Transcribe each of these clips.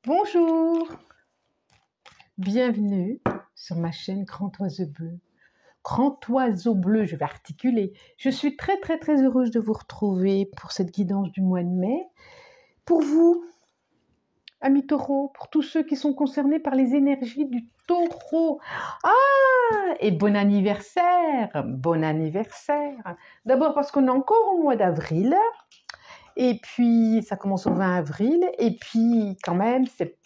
Bonjour, bienvenue sur ma chaîne Grand Oiseau Bleu. Grand Oiseau Bleu, je vais articuler. Je suis très heureuse de vous retrouver pour cette guidance du mois de mai. Pour vous, amis taureaux, pour tous ceux qui sont concernés par les énergies du taureau. Ah, et bon anniversaire, bon anniversaire. D'abord parce qu'on est encore au mois d'avril. Et puis, ça commence au 20 avril. Et puis, quand même, c'est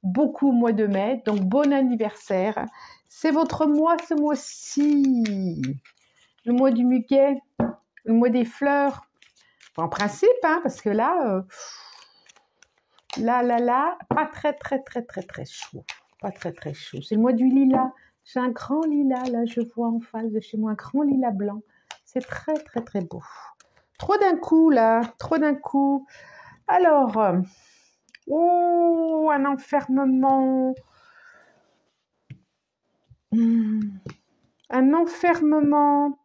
beaucoup au mois de mai. Donc, bon anniversaire. C'est votre mois ce mois-ci. Le mois du muguet, le mois des fleurs. Enfin, en principe, hein, parce que là, pas très chaud. Pas très chaud. C'est le mois du lilas. J'ai un grand lilas, là, je vois en face de chez moi, un grand lilas blanc. C'est très beau. Trop d'un coup, là. Trop d'un coup. Alors, un enfermement. Un enfermement.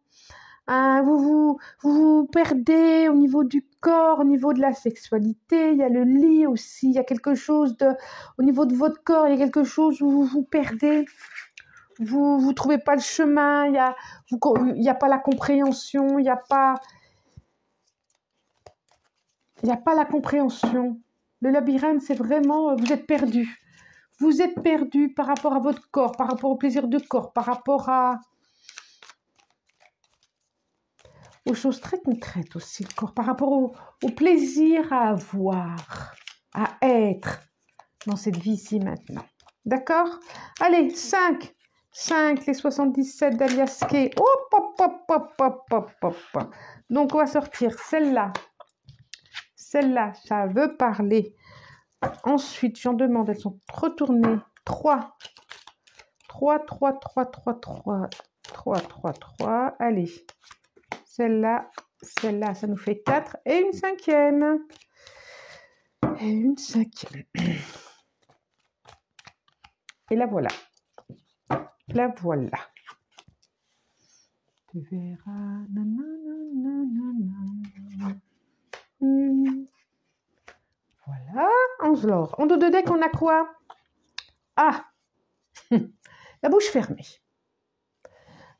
Vous vous perdez au niveau du corps, au niveau de la sexualité. Il y a le lit aussi. Il y a quelque chose au niveau de votre corps. Il y a quelque chose où vous vous perdez. Vous trouvez pas le chemin. Il y a pas la compréhension. Il y a pas la compréhension. Le labyrinthe, c'est vraiment, vous êtes perdu. Vous êtes perdu par rapport à votre corps, par rapport au plaisir de corps, par rapport aux choses très concrètes aussi, le corps, par rapport au plaisir à avoir, à être dans cette vie-ci maintenant. D'accord? Allez, 5, les 77 d'Alias Kay. Hop. Donc, on va sortir celle-là. Celle-là, ça veut parler. Ensuite, j'en demande, elles sont retournées. 3. Allez. Celle-là, ça nous fait 4. Et une cinquième. Et la voilà. Tu verras. Voilà. 11 l'or. En dos de deck, on a quoi? Ah, la bouche fermée.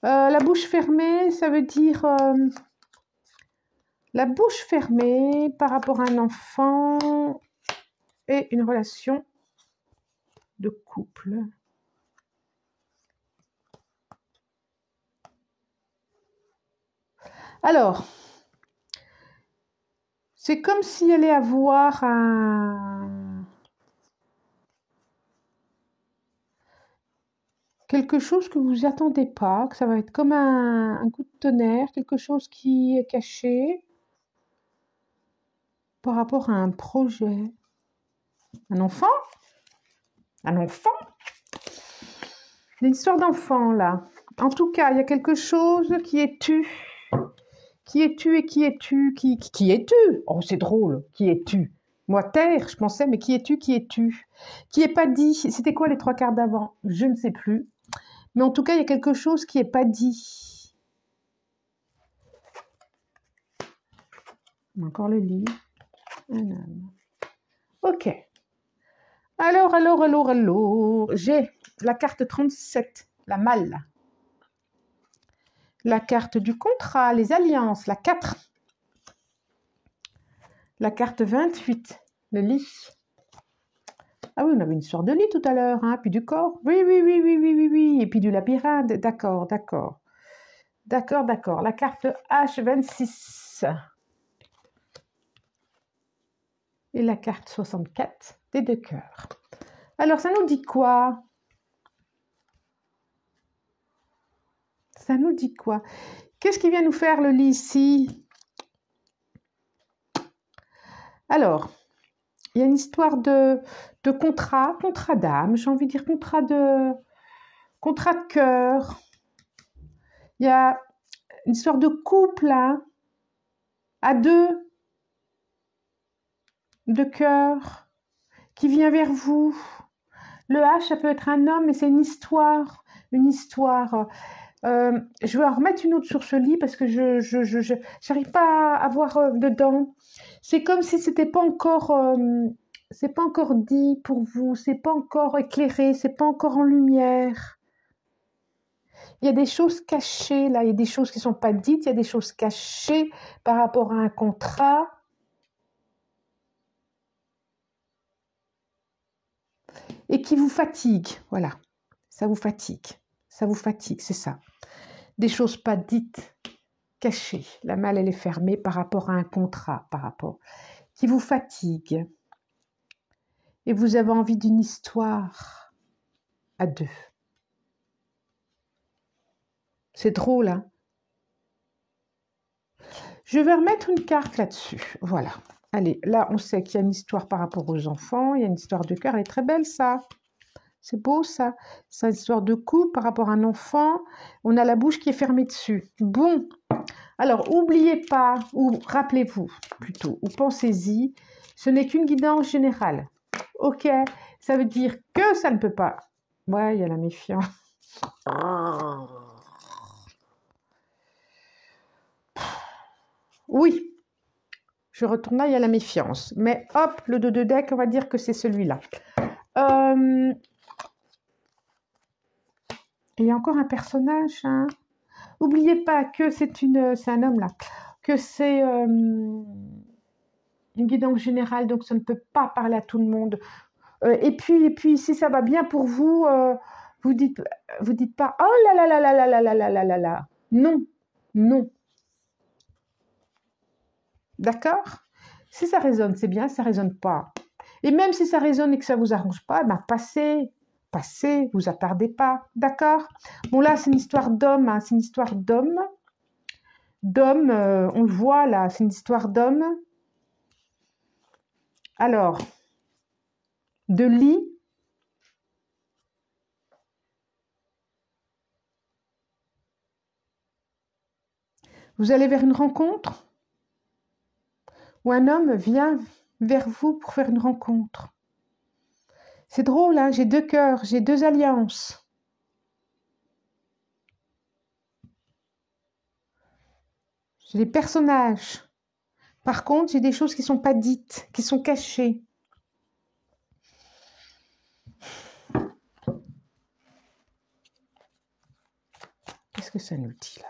La bouche fermée, ça veut dire la bouche fermée par rapport à un enfant et une relation de couple. Alors, c'est comme s'il allait avoir quelque chose que vous attendez pas, que ça va être comme un coup de tonnerre, quelque chose qui est caché par rapport à un projet. Un enfant? Une histoire d'enfant, là. En tout cas, il y a quelque chose qui est tu. Qui es-tu? Oh, c'est drôle. Qui es-tu? Moi, terre, je pensais, mais qui es-tu? Qui est pas dit. C'était quoi les 3 quarts d'avant? Je ne sais plus. Mais en tout cas, il y a quelque chose qui est pas dit. Encore le lit. Un homme. Ok. Alors. J'ai la carte 37, la malle. La carte du contrat, les alliances, la 4. La carte 28, le lit. Ah oui, on avait une histoire de lit tout à l'heure, hein, puis du corps. Oui. Et puis du labyrinthe, d'accord. La carte H26. Et la carte 64 des 2 cœurs. Alors, ça nous dit quoi? Qu'est-ce qui vient nous faire le lit ici? Alors, il y a une histoire de contrat d'âme, j'ai envie de dire contrat de cœur. Il y a une histoire de couple, hein, à 2, de cœur, qui vient vers vous. Le H, ça peut être un homme, mais c'est une histoire. Je vais en remettre une autre sur ce lit parce que je n'arrive pas à voir dedans. C'est comme si c'était pas encore c'est pas encore dit pour vous, c'est pas encore éclairé, c'est pas encore en lumière. Il y a des choses cachées là, il y a des choses qui sont pas dites, il y a des choses cachées par rapport à un contrat. Et qui vous fatigue, voilà. Ça vous fatigue, c'est ça. Des choses pas dites, cachées. La malle, elle est fermée par rapport à un contrat, qui vous fatigue. Et vous avez envie d'une histoire à deux. C'est drôle, hein? Je vais remettre une carte là-dessus. Voilà. Allez, là, on sait qu'il y a une histoire par rapport aux enfants. Il y a une histoire de cœur. Elle est très belle, ça. C'est beau, ça. C'est une histoire de couple par rapport à un enfant. On a la bouche qui est fermée dessus. Bon. Alors, n'oubliez pas, ou rappelez-vous plutôt, ou pensez-y, ce n'est qu'une guidance générale. Ok, ça veut dire que ça ne peut pas. Ouais, il y a la méfiance. Oui, je retourne là, il y a la méfiance. Mais hop, le 2 de deck, on va dire que c'est celui-là. Il y a encore un personnage. Hein. N'oubliez pas que c'est un homme là, que c'est une guidance générale, donc ça ne peut pas parler à tout le monde. Et puis, si ça va bien pour vous, vous dites pas oh là là là là là là là là là là là. Non, non. D'accord? Si ça résonne, c'est bien. Si ça résonne pas. Et même si ça résonne et que ça vous arrange pas, ben passez, vous attardez pas. D'accord? Bon là, c'est une histoire d'homme. Hein, c'est une histoire d'homme. D'homme, on le voit là. C'est une histoire d'homme. Alors, de lit. Vous allez vers une rencontre où un homme vient vers vous pour faire une rencontre. C'est drôle, hein, j'ai 2 cœurs, j'ai 2 alliances. J'ai des personnages. Par contre, j'ai des choses qui ne sont pas dites, qui sont cachées. Qu'est-ce que ça nous dit là?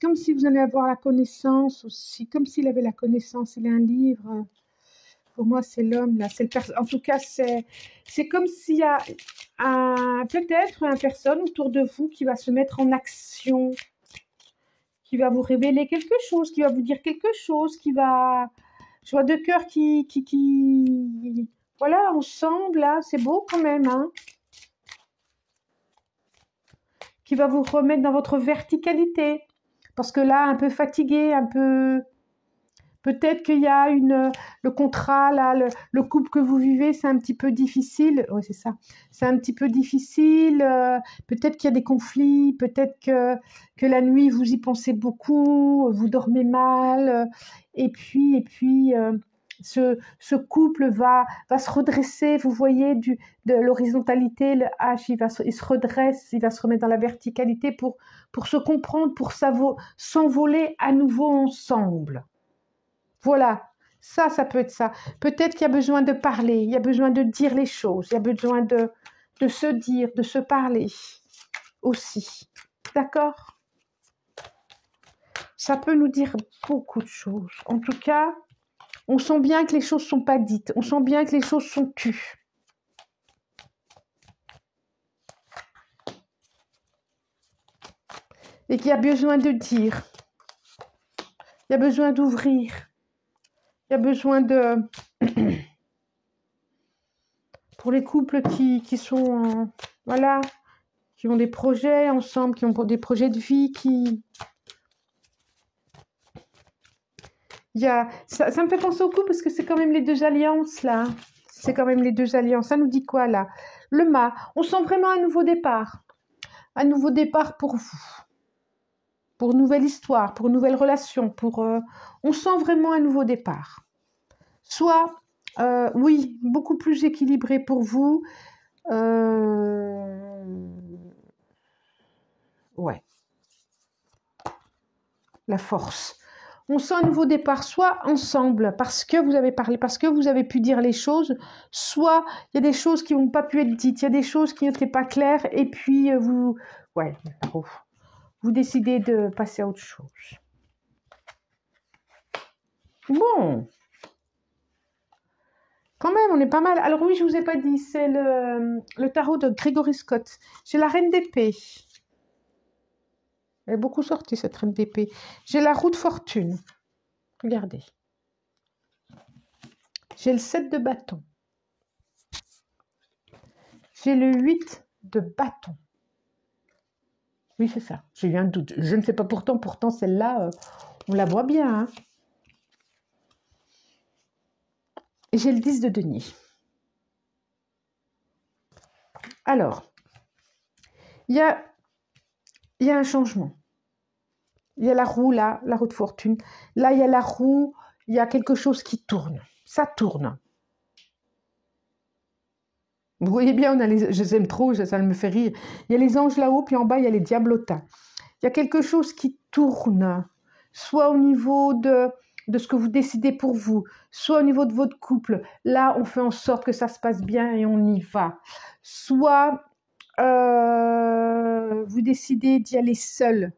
Comme si vous allez avoir la connaissance aussi, comme s'il avait la connaissance, il a un livre. Pour moi, c'est l'homme là. En tout cas, c'est comme s'il y a peut-être une personne autour de vous qui va se mettre en action, qui va vous révéler quelque chose, qui va vous dire quelque chose, qui va... Je vois 2 cœurs qui... Voilà, ensemble, là, c'est beau quand même, hein. Qui va vous remettre dans votre verticalité. Parce que là, un peu fatigué, un peu... Peut-être qu'il y a le contrat, là, le couple que vous vivez, c'est un petit peu difficile. Oui, c'est ça. C'est un petit peu difficile. Peut-être qu'il y a des conflits. Peut-être que la nuit, vous y pensez beaucoup. Vous dormez mal. Et puis ce couple va se redresser. Vous voyez, de l'horizontalité, le H, il se redresse. Il va se remettre dans la verticalité pour se comprendre, pour s'envoler à nouveau ensemble. Voilà, ça peut être ça. Peut-être qu'il y a besoin de parler, il y a besoin de dire les choses, il y a besoin de se dire, de se parler aussi. D'accord? Ça peut nous dire beaucoup de choses. En tout cas, on sent bien que les choses ne sont pas dites, on sent bien que les choses sont tues. Et qu'il y a besoin de dire, il y a besoin d'ouvrir. Il y a besoin de... Pour les couples qui sont... voilà, qui ont des projets ensemble, qui ont des projets de vie, ça me fait penser au couple parce que c'est quand même les 2 alliances, là. C'est quand même les 2 alliances. Ça nous dit quoi, là? Le mât. On sent vraiment un nouveau départ. Un nouveau départ pour vous. Pour une nouvelle histoire, pour une nouvelle relation. On sent vraiment un nouveau départ. Soit... oui, beaucoup plus équilibré pour vous. Ouais. La force. on sent un nouveau départ, soit ensemble, parce que vous avez parlé, parce que vous avez pu dire les choses, soit il y a des choses qui n'ont pas pu être dites, il y a des choses qui n'étaient pas claires, et puis vous décidez de passer à autre chose. Bon, quand même, on est pas mal. Alors oui, je vous ai pas dit, c'est le tarot de Gregory Scott. J'ai la reine d'épée. Elle est beaucoup sortie, cette reine d'épée. J'ai la roue de fortune. Regardez. J'ai le 7 de bâton. J'ai le 8 de bâton. Oui, c'est ça. J'ai eu un doute. Je ne sais pas pourtant celle-là, on la voit bien. Hein. Et j'ai le 10 de denier. Alors, il y a un changement. Il y a la roue là, la roue de fortune. Là, il y a la roue, il y a quelque chose qui tourne. Ça tourne. Vous voyez bien, je les aime trop, ça me fait rire. Il y a les anges là-haut, puis en bas, il y a les diablotins. Il y a quelque chose qui tourne, soit au niveau de ce que vous décidez pour vous, soit au niveau de votre couple. Là, on fait en sorte que ça se passe bien et on y va. Soit vous décidez d'y aller seul.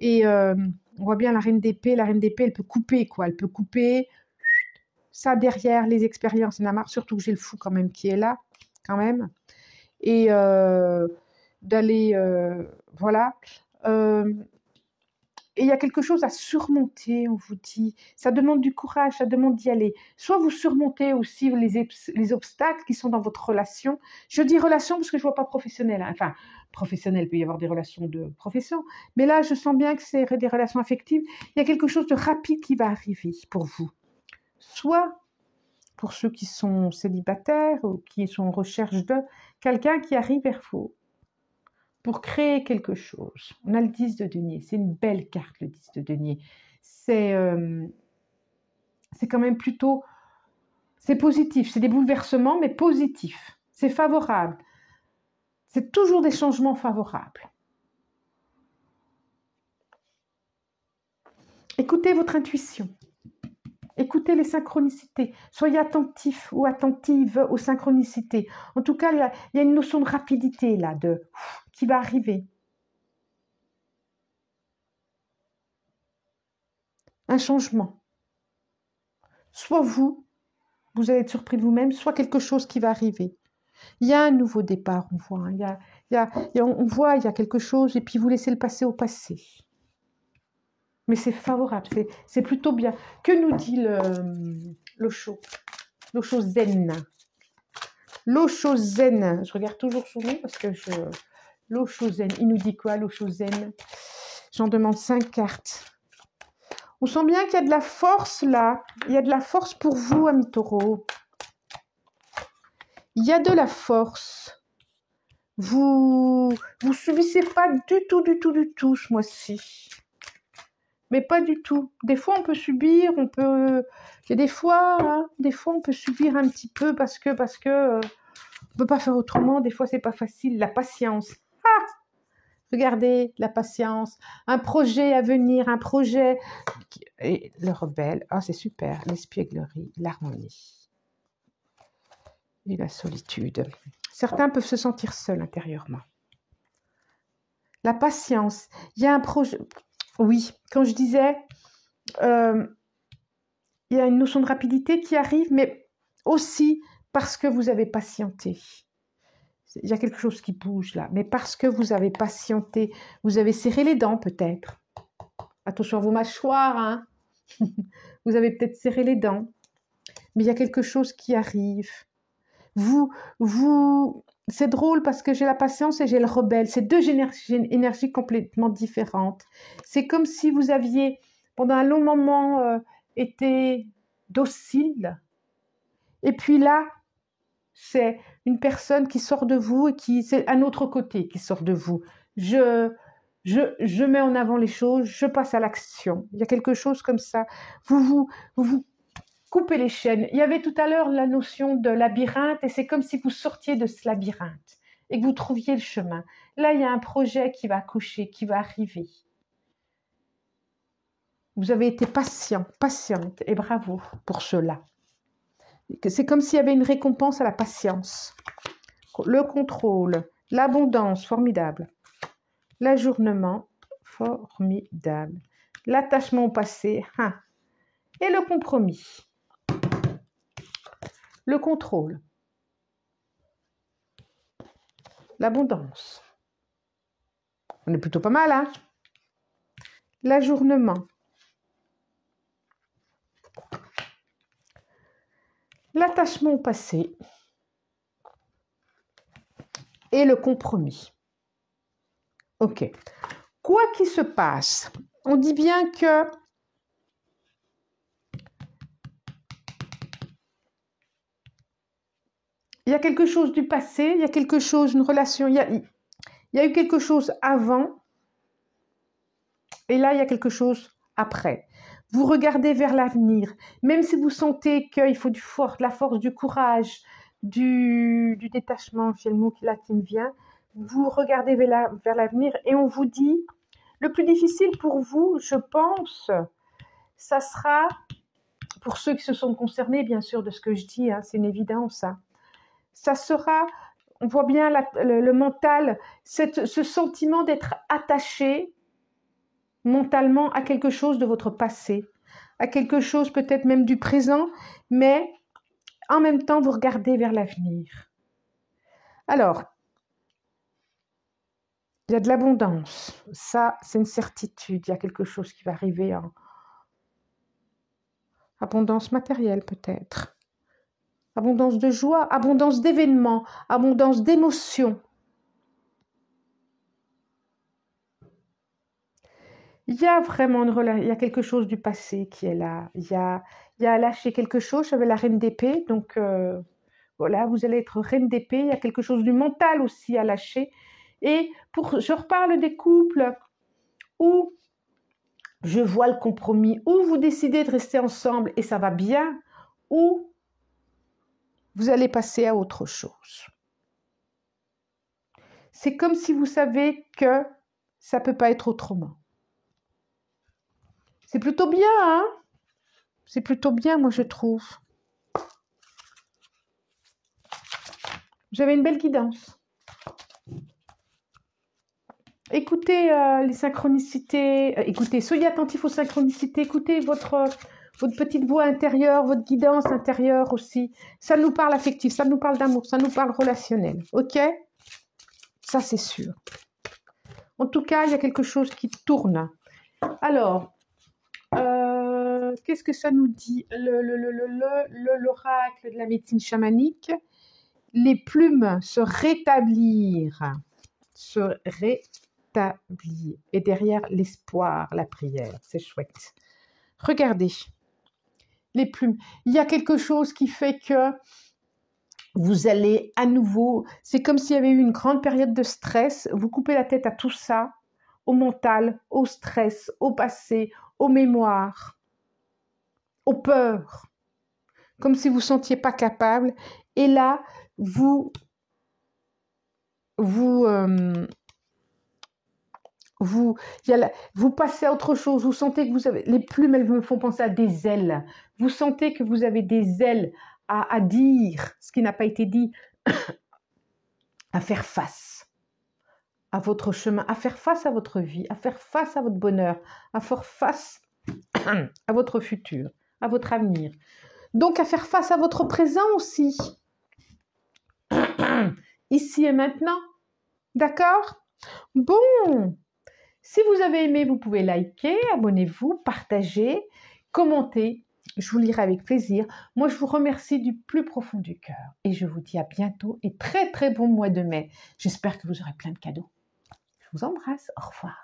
Et on voit bien la reine d'épée. La reine d'épée, elle peut couper, quoi. Elle peut couper ça derrière les expériences. Il y en a marre, surtout que j'ai le fou quand même qui est là, quand même. Et d'aller, voilà. Et il y a quelque chose à surmonter, on vous dit. Ça demande du courage, ça demande d'y aller. Soit vous surmontez aussi les obstacles qui sont dans votre relation. Je dis relation parce que je ne vois pas professionnel. Hein. Enfin, professionnel, il peut y avoir des relations de profession. Mais là, je sens bien que c'est des relations affectives. Il y a quelque chose de rapide qui va arriver pour vous. Soit pour ceux qui sont célibataires ou qui sont en recherche de quelqu'un qui arrive vers vous. Pour créer quelque chose. On a le 10 de denier. C'est une belle carte, le 10 de denier. C'est quand même plutôt... C'est positif. C'est des bouleversements, mais positifs. C'est favorable. C'est toujours des changements favorables. Écoutez votre intuition. Écoutez les synchronicités. Soyez attentif ou attentive aux synchronicités. En tout cas, il y a une notion de rapidité là, qui va arriver. Un changement. Soit vous allez être surpris de vous-même, soit quelque chose qui va arriver. Il y a un nouveau départ, on voit. On voit, il y a quelque chose, et puis vous laissez le passé au passé. Mais c'est favorable, c'est plutôt bien. Que nous dit l'Osho zen? L'Osho zen, je regarde toujours son nom parce que l'Osho zen, il nous dit quoi l'Osho zen? J'en demande 5 cartes. On sent bien qu'il y a de la force là. Il y a de la force pour vous, amis taureaux. Il y a de la force. Vous subissez pas du tout ce mois-ci. Mais pas du tout. Des fois, on peut subir, il y a des fois on peut subir un petit peu parce que on peut pas faire autrement. Des fois, c'est pas facile. La patience. Ah, regardez, la patience. Un projet à venir, un projet. Et le rebelle. Ah, c'est super. L'espièglerie, l'harmonie. Et la solitude. Certains peuvent se sentir seuls intérieurement. La patience. Il y a un projet. Oui, quand je disais, il y a une notion de rapidité qui arrive, mais aussi parce que vous avez patienté. Il y a quelque chose qui bouge là, mais parce que vous avez patienté, vous avez serré les dents peut-être. Attention à vos mâchoires, hein. Vous avez peut-être serré les dents, mais il y a quelque chose qui arrive. C'est drôle parce que j'ai la patience et j'ai le rebelle. C'est deux énergies complètement différentes. C'est comme si vous aviez, pendant un long moment, été docile. Et puis là, c'est une personne qui sort de vous et c'est un autre côté qui sort de vous. Je mets en avant les choses, je passe à l'action. Il y a quelque chose comme ça. Vous coupez les chaînes. Il y avait tout à l'heure la notion de labyrinthe et c'est comme si vous sortiez de ce labyrinthe et que vous trouviez le chemin. Là, il y a un projet qui va accoucher, qui va arriver. Vous avez été patient, patiente, et bravo pour cela. C'est comme s'il y avait une récompense à la patience. Le contrôle, l'abondance, formidable. L'ajournement, formidable. L'attachement au passé, et le compromis. Le contrôle. L'abondance. On est plutôt pas mal, hein? L'ajournement. L'attachement au passé. Et le compromis. Ok. Quoi qu'il se passe, on dit bien que il y a quelque chose du passé, il y a quelque chose, une relation, il y a eu quelque chose avant, et là, il y a quelque chose après. Vous regardez vers l'avenir, même si vous sentez qu'il faut la force, du courage, du détachement, j'ai le mot là qui me vient, vous regardez vers l'avenir et on vous dit, le plus difficile pour vous, je pense, ça sera, pour ceux qui se sont concernés, bien sûr, de ce que je dis, c'est une évidence, ça sera, on voit bien le mental, ce sentiment d'être attaché mentalement à quelque chose de votre passé, à quelque chose peut-être même du présent, mais en même temps, vous regardez vers l'avenir. Alors, il y a de l'abondance, ça c'est une certitude, il y a quelque chose qui va arriver en abondance matérielle peut-être, abondance de joie, abondance d'événements, abondance d'émotions. Il y a vraiment il y a quelque chose du passé qui est là. Il y a à lâcher quelque chose. J'avais la reine d'épée, donc voilà, vous allez être reine d'épée. Il y a quelque chose du mental aussi à lâcher. Et je reparle des couples où je vois le compromis, où vous décidez de rester ensemble et ça va bien, ou vous allez passer à autre chose. C'est comme si vous savez que ça ne peut pas être autrement. C'est plutôt bien, hein? C'est plutôt bien, moi, je trouve. J'avais une belle guidance. Écoutez les synchronicités, écoutez, soyez attentifs aux synchronicités, écoutez votre petite voix intérieure, votre guidance intérieure aussi. Ça nous parle affectif, ça nous parle d'amour, ça nous parle relationnel, ok? Ça, c'est sûr. En tout cas, il y a quelque chose qui tourne. Alors, qu'est-ce que ça nous dit? L'oracle de la médecine chamanique. Les plumes se rétablir. Et derrière l'espoir, la prière. C'est chouette. Regardez. Les plumes. Il y a quelque chose qui fait que vous allez à nouveau, c'est comme s'il y avait eu une grande période de stress, vous coupez la tête à tout ça, au mental, au stress, au passé, aux mémoires, aux peurs, comme si vous ne vous sentiez pas capable. Et là, vous passez à autre chose, vous sentez que vous avez, les plumes, elles me font penser à des ailes, vous sentez que vous avez des ailes à dire ce qui n'a pas été dit, à faire face à votre chemin, à faire face à votre vie, à faire face à votre bonheur, à faire face à votre futur, à votre avenir. Donc à faire face à votre présent aussi, ici et maintenant, d'accord? Bon, si vous avez aimé, vous pouvez liker, abonnez-vous, partager, commenter. Je vous lirai avec plaisir. Moi, je vous remercie du plus profond du cœur. Et je vous dis à bientôt et très, très bon mois de mai. J'espère que vous aurez plein de cadeaux. Je vous embrasse. Au revoir.